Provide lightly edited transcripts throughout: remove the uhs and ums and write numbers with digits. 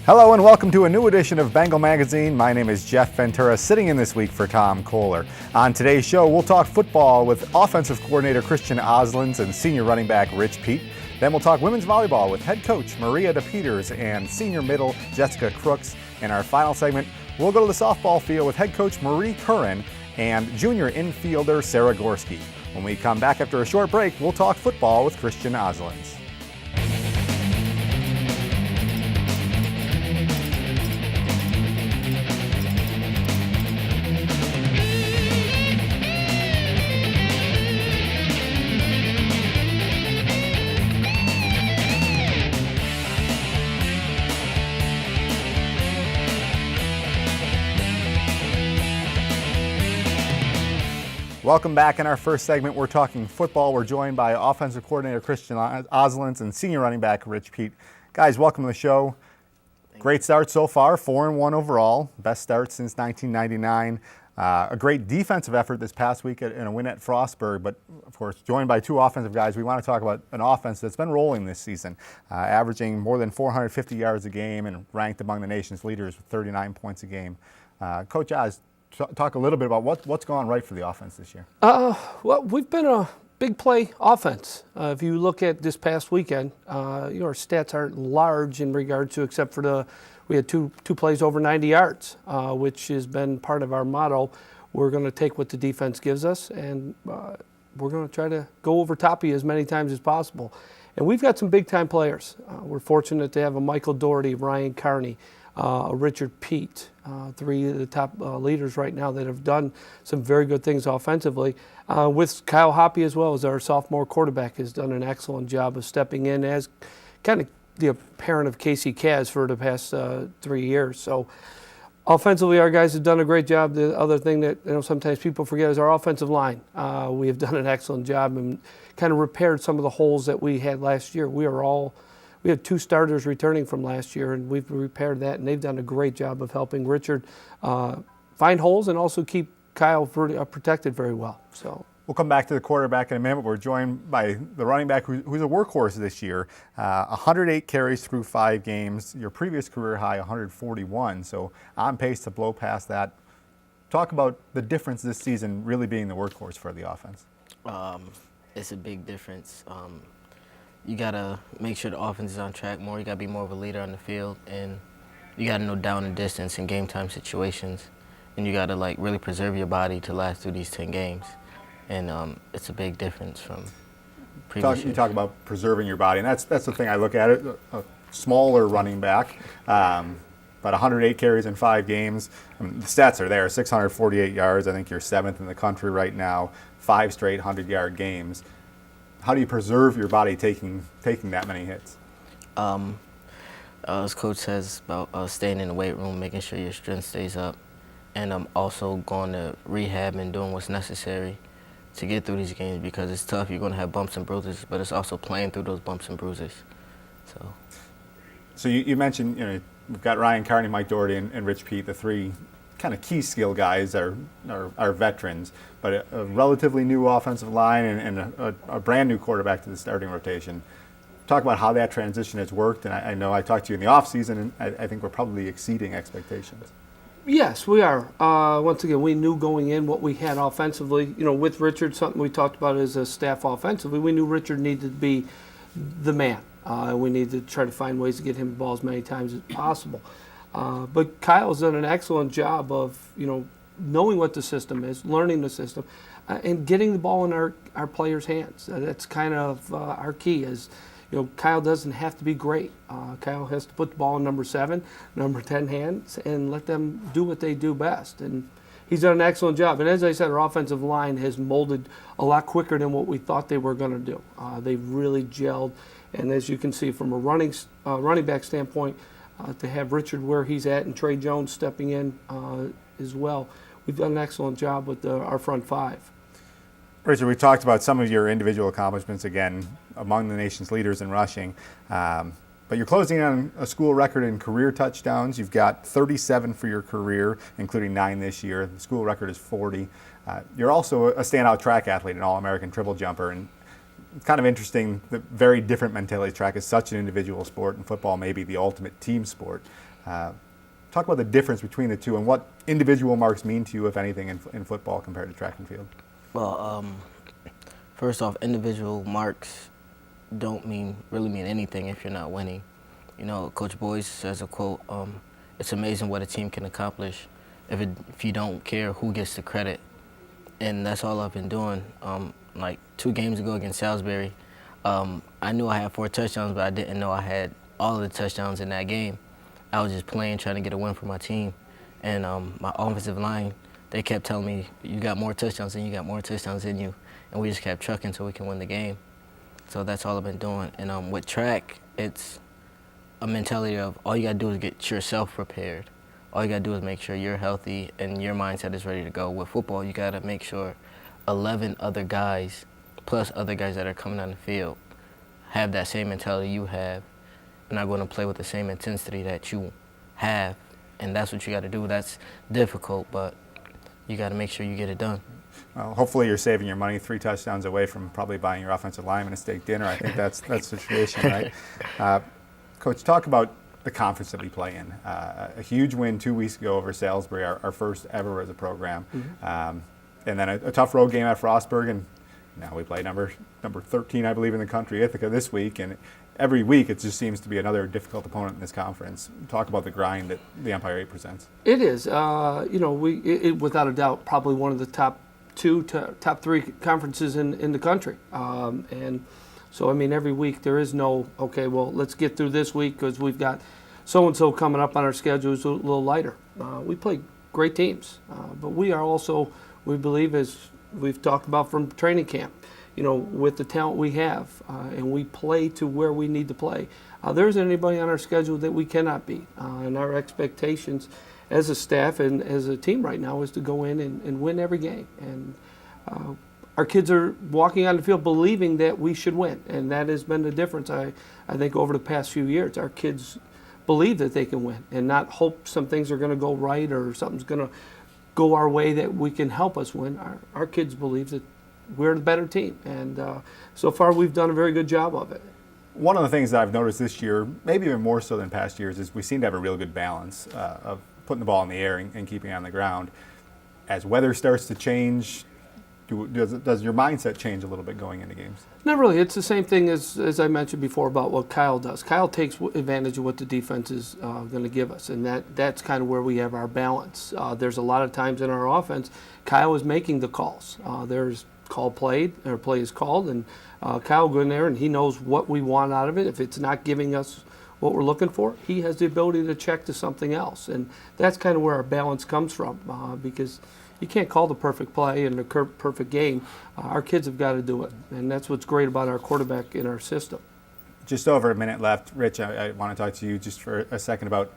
Hello and welcome to a new edition of Bengal Magazine. My name is Jeff Ventura, sitting in this week for Tom Kohler. On today's show, we'll talk football with offensive coordinator Christian Ozolins and senior running back Rich Peete. Then we'll talk women's volleyball with head coach Maria DePeters and senior middle Jessica Crooks. In our final segment, we'll go to the softball field with head coach Marie Curran and junior infielder Sarah Gorski. When we come back after a short break, we'll talk football with Christian Ozolins. Welcome back. In our first segment, we're talking football. We're joined by offensive coordinator Christian Ozolins and senior running back Rich Peete. Guys, welcome to the show. Great start so far, 4-1 overall. Best start since 1999. A great defensive effort this past week in a win at Frostburg, but of course, joined by two offensive guys. We want to talk about an offense that's been rolling this season, averaging more than 450 yards a game and ranked among the nation's leaders with 39 points a game. Coach Oz, talk a little bit about what's gone right for the offense this year. Well, we've been a big play offense. If you look at this past weekend, our stats aren't large in regard to, except for we had two plays over 90 yards, which has been part of our motto. We're going to take what the defense gives us, and we're going to try to go over top of you as many times as possible. And we've got some big-time players. We're fortunate to have a Michael Doherty, Ryan Carney, Richard Peete, three of the top leaders right now that have done some very good things offensively. With Kyle Hoppe as well as our sophomore quarterback has done an excellent job of stepping in as kind of the parent of Casey Kaz for the past 3 years. So offensively, our guys have done a great job. The other thing that sometimes people forget is our offensive line. We have done an excellent job and kind of repaired some of the holes that we had last year. We had two starters returning from last year, and we've repaired that, and they've done a great job of helping Richard find holes and also keep Kyle protected very well. So we'll come back to the quarterback in a minute. We're joined by the running back who's a workhorse this year. 108 carries through 5 games. Your previous career high, 141. So on pace to blow past that. Talk about the difference this season really being the workhorse for the offense. It's a big difference. You got to make sure the offense is on track more. You got to be more of a leader on the field, and you got to know down and distance in game time situations, and you got to really preserve your body to last through these 10 games, and it's a big difference from previous years. You talk about preserving your body, and that's the thing I look at it. A smaller running back, but 108 carries in 5 games. I mean, the stats are there, 648 yards. I think you're 7th in the country right now, 5 straight 100-yard games. How do you preserve your body taking that many hits? As Coach says about staying in the weight room, making sure your strength stays up, and also going to rehab and doing what's necessary to get through these games, because it's tough. You're going to have bumps and bruises, but it's also playing through those bumps and bruises. So you mentioned we've got Ryan Carney, Mike Doherty, and Rich Peete, the 3 kind of key skill guys are veterans, but a relatively new offensive line and a brand new quarterback to the starting rotation. Talk about how that transition has worked, and I know I talked to you in the offseason, and I think we're probably exceeding expectations. Yes, we are. Once again, we knew going in what we had offensively. With Richard, something we talked about as a staff offensively, we knew Richard needed to be the man. We needed to try to find ways to get him the ball as many times as possible. But Kyle's done an excellent job of, knowing what the system is, learning the system, and getting the ball in our players' hands. That's kind of our key is, Kyle doesn't have to be great. Kyle has to put the ball in number 7, number 10 hands and let them do what they do best. And he's done an excellent job. And as I said, our offensive line has molded a lot quicker than what we thought they were going to do. They've really gelled. And as you can see from a running back standpoint, to have Richard where he's at and Trey Jones stepping in as well. We've done an excellent job with our front 5. Richard, we talked about some of your individual accomplishments, again, among the nation's leaders in rushing. But you're closing on a school record in career touchdowns. You've got 37 for your career, including 9 this year. The school record is 40. You're also a standout track athlete, an All-American triple jumper. And it's kind of interesting, the very different mentality. Track is such an individual sport, and football may be the ultimate team sport. Talk about the difference between the two and what individual marks mean to you, if anything, in football compared to track and field. Well, first off, individual marks don't really mean anything if you're not winning. You know, Coach Boyce says a quote, it's amazing what a team can accomplish if you don't care who gets the credit. And that's all I've been doing. Like 2 games ago against Salisbury, I knew I had 4 touchdowns, but I didn't know I had all of the touchdowns in that game. I was just playing, trying to get a win for my team. And my offensive line, they kept telling me, you got more touchdowns than you got more touchdowns than you. And we just kept trucking so we can win the game. So that's all I've been doing. And with track, it's a mentality of all you got to do is get yourself prepared. All you got to do is make sure you're healthy and your mindset is ready to go. With football, you got to make sure 11 other guys, plus other guys that are coming on the field, have that same mentality you have and are going to play with the same intensity that you have. And that's what you got to do. That's difficult, but you got to make sure you get it done. Well, hopefully you're saving your money 3 touchdowns away from probably buying your offensive lineman a steak dinner. I think that's the tradition, right? Coach, talk about the conference that we play in. A huge win 2 weeks ago over Salisbury, our first ever as a program. Mm-hmm. And then a tough road game at Frostburg, and now we play number 13, I believe, in the country, Ithaca, this week. And every week it just seems to be another difficult opponent in this conference. Talk about the grind that the Empire 8 presents. It is. You know, without a doubt, probably one of the top 3 conferences in the country. And so, I mean, every week there is no, okay, well, let's get through this week because we've got so-and-so coming up on our schedule is a little lighter. We play great teams, but we are also, we believe, as we've talked about from training camp, you know, with the talent we have, and we play to where we need to play. There isn't anybody on our schedule that we cannot beat. And our expectations as a staff and as a team right now is to go in and win every game. And our kids are walking on the field believing that we should win, and that has been the difference, I think, over the past few years. Our kids believe that they can win and not hope some things are going to go right or something's going to go our way that we can help us win. Our kids believe that we're the better team, and so far we've done a very good job of it. One of the things that I've noticed this year, maybe even more so than past years, is we seem to have a real good balance of putting the ball in the air and keeping it on the ground. As weather starts to change, does your mindset change a little bit going into games? Not really. It's the same thing as I mentioned before about what Kyle does. Kyle takes advantage of what the defense is going to give us, and that's kind of where we have our balance. There's a lot of times in our offense, Kyle is making the calls. There's play is called, and Kyle will go in there and he knows what we want out of it. If it's not giving us what we're looking for, he has the ability to check to something else, and that's kind of where our balance comes from, because you can't call the perfect play and the perfect game. Our kids have got to do it, and that's what's great about our quarterback in our system. Just over a minute left. Rich, I want to talk to you just for a second about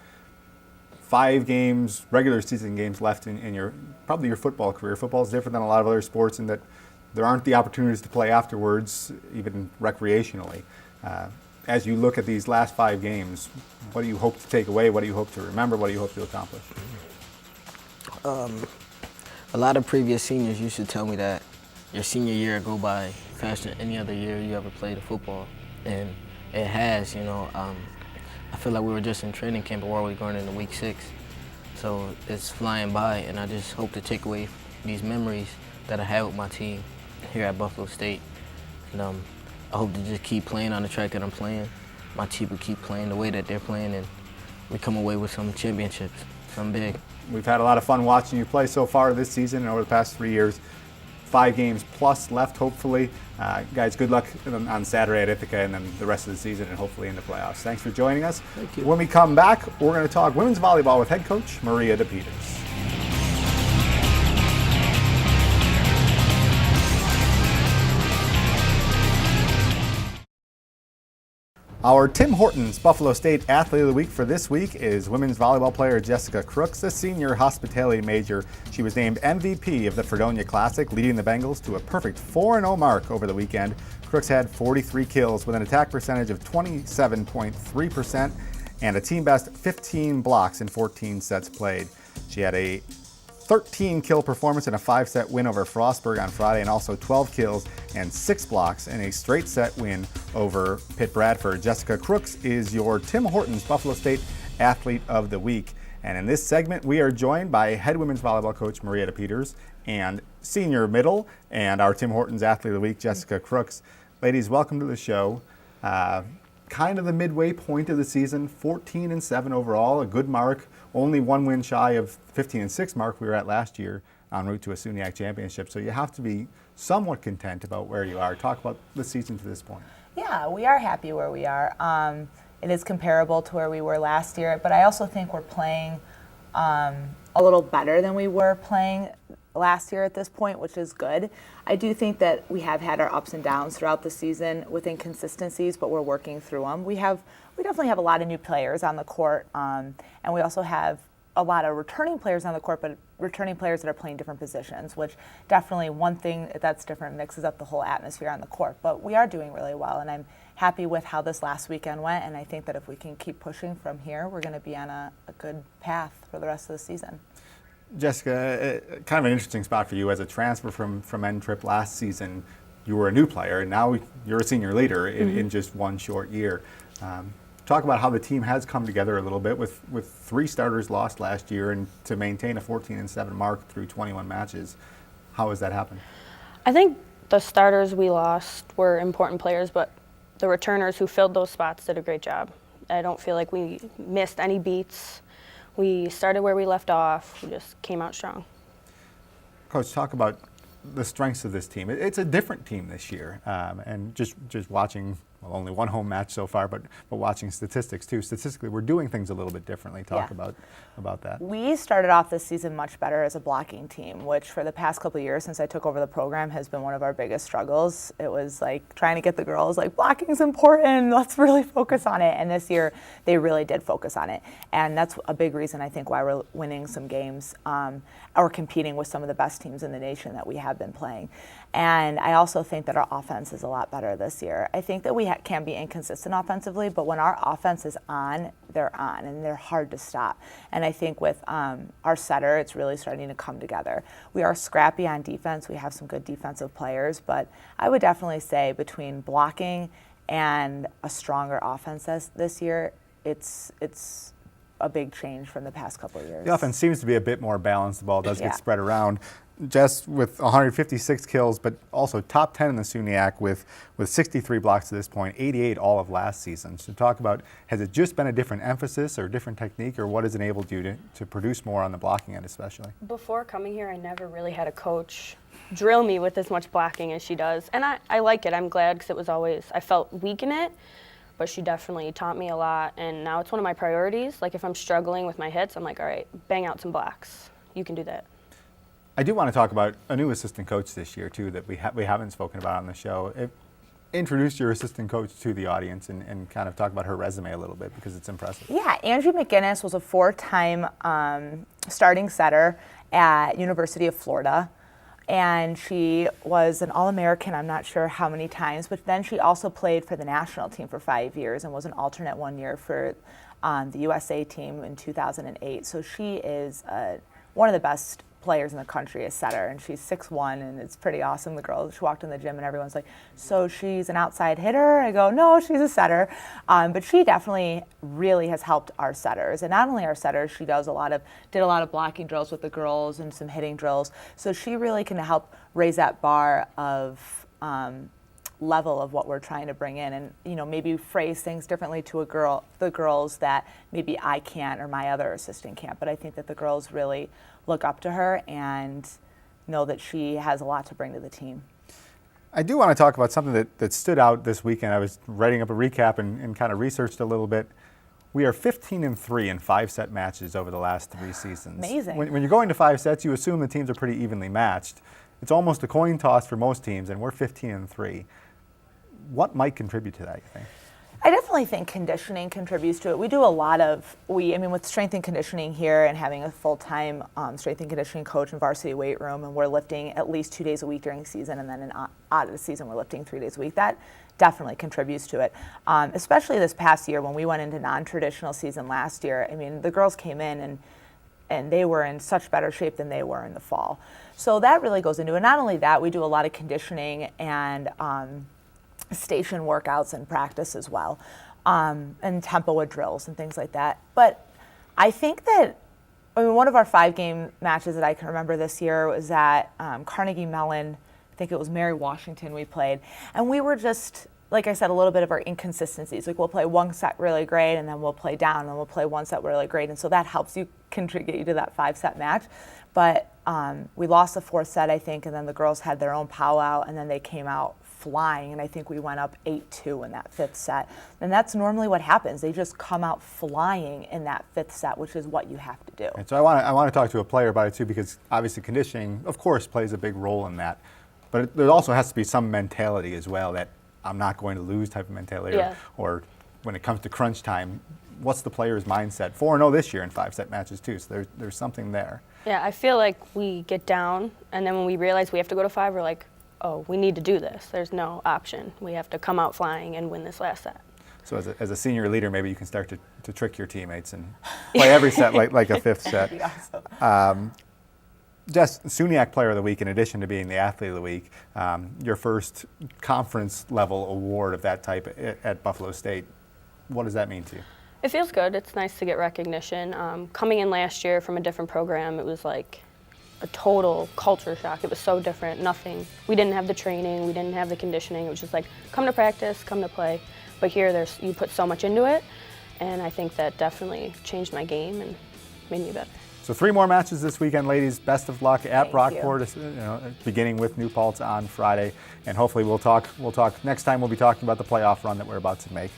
5 games, regular season games left in your probably your football career. Football is different than a lot of other sports in that there aren't the opportunities to play afterwards, even recreationally. As you look at these last 5 games, what do you hope to take away? What do you hope to remember? What do you hope to accomplish? A lot of previous seniors used to tell me that your senior year go by faster than any other year you ever played football, and it has. You know, I feel like we were just in training camp, and we're already going into week 6, so it's flying by. And I just hope to take away these memories that I had with my team here at Buffalo State, and I hope to just keep playing on the track that I'm playing. My team will keep playing the way that they're playing, and we come away with some championships, something big. We've had a lot of fun watching you play so far this season and over the past 3 years. 5 games plus left, hopefully. Guys, good luck on Saturday at Ithaca and then the rest of the season and hopefully in the playoffs. Thanks for joining us. Thank you. When we come back, we're going to talk women's volleyball with head coach Maria DePeters. Our Tim Hortons Buffalo State Athlete of the Week for this week is women's volleyball player Jessica Crooks, a senior hospitality major. She was named MVP of the Fredonia Classic, leading the Bengals to a perfect 4-0 mark over the weekend. Crooks had 43 kills with an attack percentage of 27.3% and a team best 15 blocks in 14 sets played. She had a 13-kill performance in a 5-set win over Frostburg on Friday, and also 12 kills and 6 blocks in a straight-set win over Pitt Bradford. Jessica Crooks is your Tim Hortons Buffalo State Athlete of the Week. And in this segment, we are joined by head women's volleyball coach Maria DePeters and senior middle and our Tim Hortons Athlete of the Week, Jessica Crooks. Ladies, welcome to the show. Kind of the midway point of the season, 14-7 overall, a good mark, only one win shy of 15-6 mark we were at last year en route to a SUNYAC championship. So you have to be somewhat content about where you are. Talk about the season to this point. Yeah, we are happy where we are. It is comparable to where we were last year, but I also think we're playing a little better than we were playing last year at this point, which is good. I do think that we have had our ups and downs throughout the season with inconsistencies, but we're working through them. We definitely have a lot of new players on the court, and we also have a lot of returning players on the court, but returning players that are playing different positions, which definitely one thing that's different mixes up the whole atmosphere on the court. But we are doing really well, and I'm happy with how this last weekend went, and I think that if we can keep pushing from here, we're going to be on a good path for the rest of the season. Jessica, kind of an interesting spot for you as a transfer from N-Trip last season. You were a new player, and now you're a senior leader in just one short year. Talk about how the team has come together a little bit with 3 starters lost last year and to maintain a 14-7 mark through 21 matches. How has that happened? I think the starters we lost were important players, but the returners who filled those spots did a great job. I don't feel like we missed any beats. We started where we left off. We just came out strong. Coach, talk about the strengths of this team. It's a different team this year, and just watching, well, only one home match so far, but watching statistics too. Statistically, we're doing things a little bit differently. Talk about that. We started off this season much better as a blocking team, which for the past couple of years since I took over the program has been one of our biggest struggles. It was like trying to get the girls like, blocking's important, let's really focus on it. And this year they really did focus on it. And that's a big reason I think why we're winning some games or competing with some of the best teams in the nation that we have been playing. And I also think that our offense is a lot better this year. I think that we can be inconsistent offensively, but when our offense is on, they're on, and they're hard to stop. And I think with our setter, it's really starting to come together. We are scrappy on defense. We have some good defensive players, but I would definitely say between blocking and a stronger offense this year, it's a big change from the past couple of years. The offense seems to be a bit more balanced. The ball does get spread around. Jess with 156 kills, but also top 10 in the SUNYAC with 63 blocks to this point, 88 all of last season. So talk about, has it just been a different emphasis or different technique, or what has enabled you to produce more on the blocking end especially? Before coming here, I never really had a coach drill me with as much blocking as she does. And I like it. I'm glad because it was always, I felt weak in it, but she definitely taught me a lot. And now it's one of my priorities. Like if I'm struggling with my hits, I'm like, all right, bang out some blocks. You can do that. I do want to talk about a new assistant coach this year, too, that we haven't spoken about on the show. Introduce your assistant coach to the audience and kind of talk about her resume a little bit because it's impressive. Yeah, Angie McGinnis was a 4-time starting setter at University of Florida. And she was an All-American, I'm not sure how many times, but then she also played for the national team for 5 years and was an alternate 1 year for the USA team in 2008. So she is one of the best players in the country, a setter, and she's 6'1", and it's pretty awesome. The girl, she walked in the gym and everyone's like, so she's an outside hitter? I go, no, she's a setter. But she definitely really has helped our setters, and not only our setters, she did a lot of blocking drills with the girls and some hitting drills. So she really can help raise that bar of level of what we're trying to bring in, and maybe phrase things differently to the girls that maybe I can't or my other assistant can't. But I think that the girls really look up to her and know that she has a lot to bring to the team. I do want to talk about something that stood out this weekend. I was writing up a recap and kind of researched a little bit. We are 15-3 in 5-set matches over the last 3 seasons. Amazing. When you're going to 5 sets, you assume the teams are pretty evenly matched. It's almost a coin toss for most teams, and we're 15-3. What might contribute to that, you think? I definitely think conditioning contributes to it. We do a lot of, with strength and conditioning here and having a full-time strength and conditioning coach and varsity weight room, and we're lifting at least 2 days a week during the season, and then out of the season we're lifting 3 days a week. That definitely contributes to it, especially this past year when we went into non-traditional season last year. I mean, the girls came in and they were in such better shape than they were in the fall. So that really goes into it. Not only that, we do a lot of conditioning and station workouts and practice as well, and tempo with drills and things like that. But I think that, one of our 5-game matches that I can remember this year was at Carnegie Mellon. I think it was Mary Washington we played. And we were just, like I said, a little bit of our inconsistencies. Like we'll play one set really great, and then we'll play down, and we'll play one set really great. And so that helps you contribute you to that 5-set match. But we lost the 4th set, I think, and then the girls had their own powwow, and then they came out flying, and I think we went up 8-2 in that 5th set. And that's normally what happens. They just come out flying in that 5th set, which is what you have to do. And so I want to talk to a player about it too, because obviously conditioning, of course, plays a big role in that. But there also has to be some mentality as well, that I'm not going to lose type of mentality. Yeah. Or when it comes to crunch time, what's the player's mindset? 4-0 this year in 5-set matches too, so there's something there. Yeah, I feel like we get down, and then when we realize we have to go to 5, we're like, oh, we need to do this. There's no option. We have to come out flying and win this last set. So as a senior leader, maybe you can start to trick your teammates and play every set like a 5th set. Awesome. Jess, SUNYAC Player of the Week, in addition to being the Athlete of the Week, your first conference level award of that type at Buffalo State. What does that mean to you? It feels good. It's nice to get recognition. Coming in last year from a different program, it was like a total culture shock. It was so different. Nothing. We didn't have the training. We didn't have the conditioning. It was just like, come to practice, come to play. But here, you put so much into it, and I think that definitely changed my game and made me better. So 3 more matches this weekend, ladies. Best of luck at Thank Brockport, beginning with New Paltz on Friday, and hopefully we'll talk next time. We'll be talking about the playoff run that we're about to make.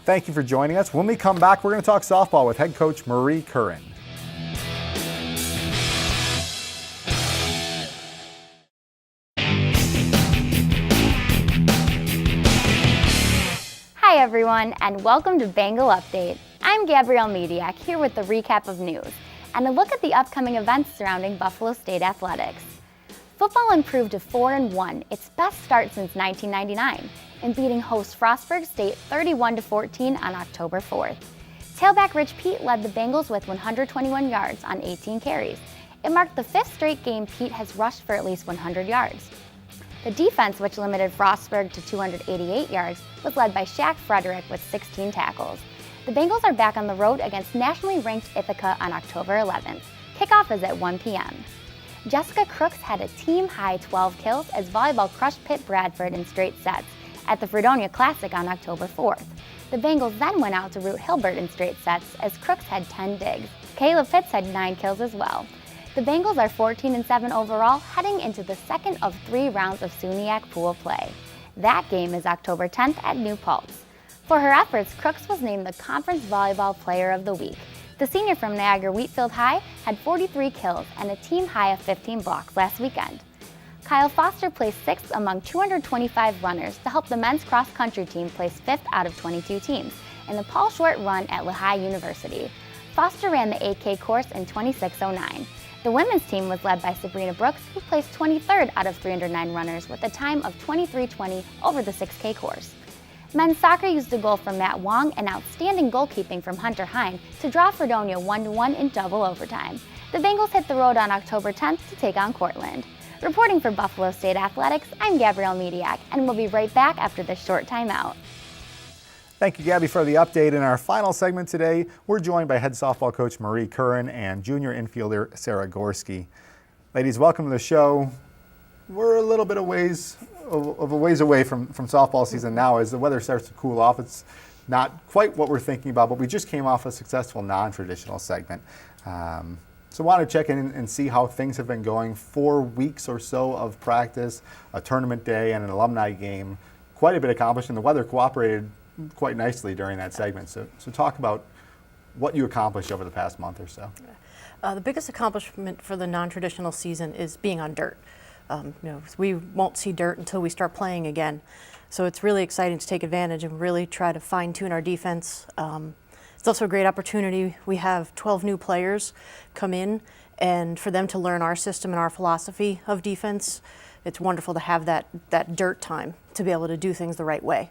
Thank you for joining us. When we come back, we're going to talk softball with head coach Marie Curran. Hi everyone, and welcome to Bengal Update. I'm Gabrielle Mediak, here with the recap of news and a look at the upcoming events surrounding Buffalo State athletics. Football improved to 4-1, its best start since 1999, in beating host Frostburg State 31-14 on October 4th. Tailback Rich Pete led the Bengals with 121 yards on 18 carries. It marked the 5th straight game Pete has rushed for at least 100 yards. The defense, which limited Frostburg to 288 yards, was led by Shaq Frederick with 16 tackles. The Bengals are back on the road against nationally ranked Ithaca on October 11th. Kickoff is at 1 p.m. Jessica Crooks had a team-high 12 kills as volleyball crushed Pitt Bradford in straight sets at the Fredonia Classic on October 4th. The Bengals then went out to rout Hilbert in straight sets as Crooks had 10 digs. Kayla Pitts had 9 kills as well. The Bengals are 14-7 overall, heading into the second of 3 rounds of SUNYAC pool play. That game is October 10th at New Paltz. For her efforts, Crooks was named the Conference Volleyball Player of the Week. The senior from Niagara Wheatfield High had 43 kills and a team high of 15 blocks last weekend. Kyle Foster placed 6th among 225 runners to help the men's cross-country team place 5th out of 22 teams in the Paul Short Run at Lehigh University. Foster ran the 8K course in 26:09. The women's team was led by Sabrina Brooks, who placed 23rd out of 309 runners with a time of 23:20 over the 6K course. Men's soccer used a goal from Matt Wong and outstanding goalkeeping from Hunter Hine to draw Fredonia 1-1 in double overtime. The Bengals hit the road on October 10th to take on Cortland. Reporting for Buffalo State Athletics, I'm Gabrielle Mediak, and we'll be right back after this short timeout. Thank you, Gabby, for the update. In our final segment today, we're joined by head softball coach Marie Curran and junior infielder Sarah Gorski. Ladies, welcome to the show. We're a little bit of a ways away from softball season now as the weather starts to cool off. It's not quite what we're thinking about, but we just came off a successful non-traditional segment. So I want to check in and see how things have been going. 4 weeks or so of practice, a tournament day, and an alumni game. Quite a bit accomplished, and the weather cooperated quite nicely during that segment. So talk about what you accomplished over the past month or so. The biggest accomplishment for the non-traditional season is being on dirt. We won't see dirt until we start playing again. So it's really exciting to take advantage and really try to fine-tune our defense. It's also a great opportunity. We have 12 new players come in, and for them to learn our system and our philosophy of defense, it's wonderful to have that dirt time to be able to do things the right way.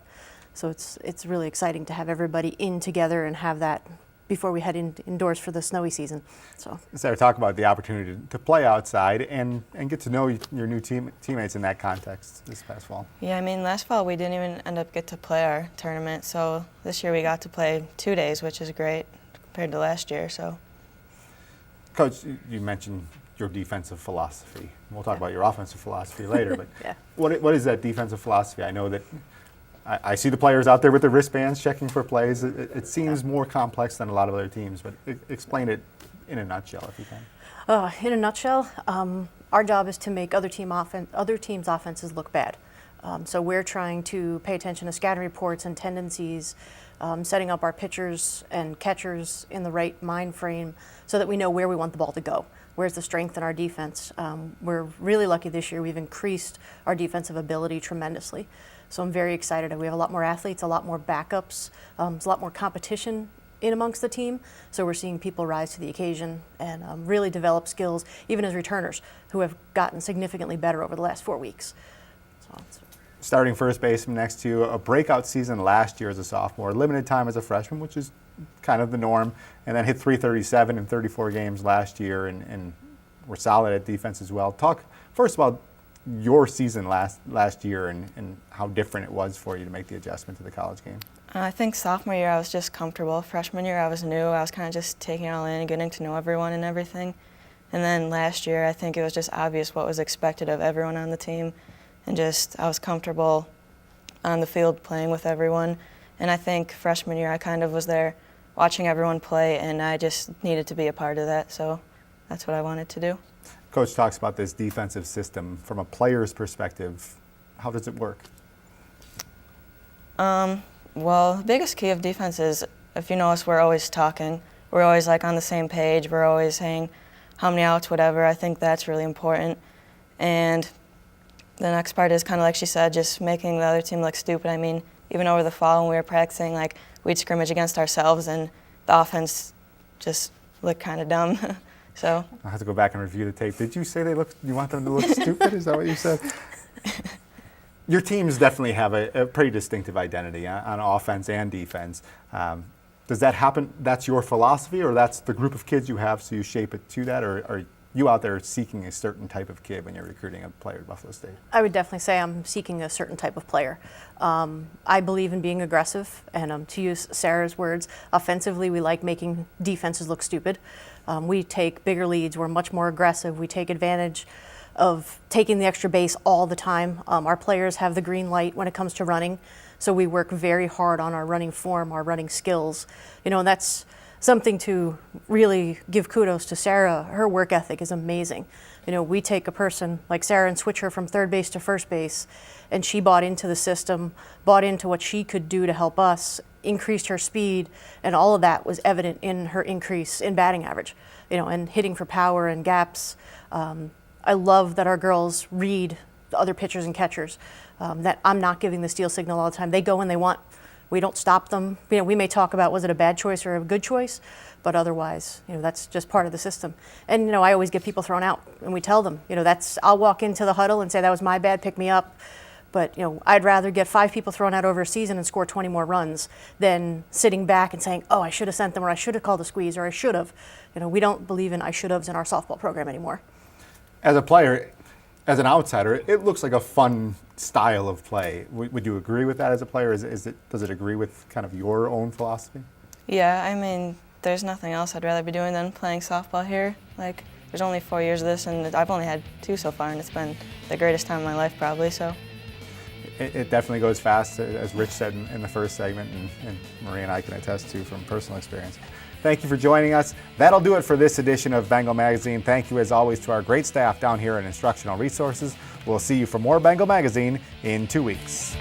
So it's really exciting to have everybody in together and have that before we head indoors for the snowy season. So Sarah, talk about the opportunity to play outside and get to know your new teammates in that context this past fall. Yeah, I mean, last fall we didn't even end up get to play our tournament, so this year we got to play 2 days, which is great. compared to last year. So, Coach, you mentioned your defensive philosophy. We'll talk about your offensive philosophy later, but what is that defensive philosophy? I know that I see the players out there with the wristbands checking for plays. It seems more complex than a lot of other teams, but explain it in a nutshell if you can. In a nutshell, our job is to make other teams' offenses look bad. So we're trying to pay attention to scouting reports and tendencies, setting up our pitchers and catchers in the right mind frame so that we know where we want the ball to go. Where's the strength in our defense? We're really lucky this year. We've increased our defensive ability tremendously. So I'm very excited. We have a lot more athletes, a lot more backups, there's a lot more competition in amongst the team. So we're seeing people rise to the occasion and really develop skills, even as returners, who have gotten significantly better over the last 4 weeks. Starting first baseman next to you, a breakout season last year as a sophomore, limited time as a freshman, which is kind of the norm, and then hit .337 in 34 games last year, and were solid at defense as well. Talk first about your season last year and how different it was for you to make the adjustment to the college game. I think sophomore year I was just comfortable. Freshman year I was new. I was kind of just taking it all in and getting to know everyone and everything. And then last year I think it was just obvious what was expected of everyone on the team. And just I was comfortable on the field playing with everyone. And I think freshman year I kind of was there watching everyone play, and I just needed to be a part of that. So that's what I wanted to do. Coach talks about this defensive system. From a player's perspective, how does it work? Well, the biggest key of defense is, if you notice, we're always talking. We're always like on the same page. We're always saying how many outs, whatever. I think that's really important. And the next part is kind of like she said, just making the other team look stupid. I mean, even over the fall when we were practicing, like we'd scrimmage against ourselves and the offense just looked kind of dumb. So I'll have to go back and review the tape. Did you say you want them to look stupid? Is that what you said? Your teams definitely have a pretty distinctive identity on offense and defense. Does that happen? That's your philosophy, or that's the group of kids you have, so you shape it to that, or are you out there seeking a certain type of kid when you're recruiting a player at Buffalo State? I would definitely say I'm seeking a certain type of player. I believe in being aggressive, and to use Sarah's words, offensively we like making defenses look stupid. We take bigger leads, we're much more aggressive, we take advantage of taking the extra base all the time. Our players have the green light when it comes to running, so we work very hard on our running form, our running skills. And that's something to really give kudos to Sarah. Her work ethic is amazing. We take a person like Sarah and switch her from third base to first base, and she bought into the system, bought into what she could do to help us, increased her speed, and all of that was evident in her increase in batting average, and hitting for power and gaps. I love that our girls read the other pitchers and catchers, that I'm not giving the steal signal all the time. They go when they want. We don't stop them. We may talk about was it a bad choice or a good choice, but otherwise, that's just part of the system. And, I always get people thrown out, and we tell them, I'll walk into the huddle and say that was my bad, pick me up. But, I'd rather get 5 people thrown out over a season and score 20 more runs than sitting back and saying, oh, I should have sent them, or I should have called a squeeze, or I should have. We don't believe in I should haves in our softball program anymore. As a player, as an outsider, it looks like a fun style of play. Would you agree with that as a player? Does it agree with kind of your own philosophy? Yeah, I mean, there's nothing else I'd rather be doing than playing softball here. Like, there's only 4 years of this, and I've only had 2 so far, and it's been the greatest time of my life probably, so. It definitely goes fast, as Rich said in the first segment, and Marie and I can attest to from personal experience. Thank you for joining us. That'll do it for this edition of Bengal Magazine. Thank you, as always, to our great staff down here at Instructional Resources. We'll see you for more Bengal Magazine in 2 weeks.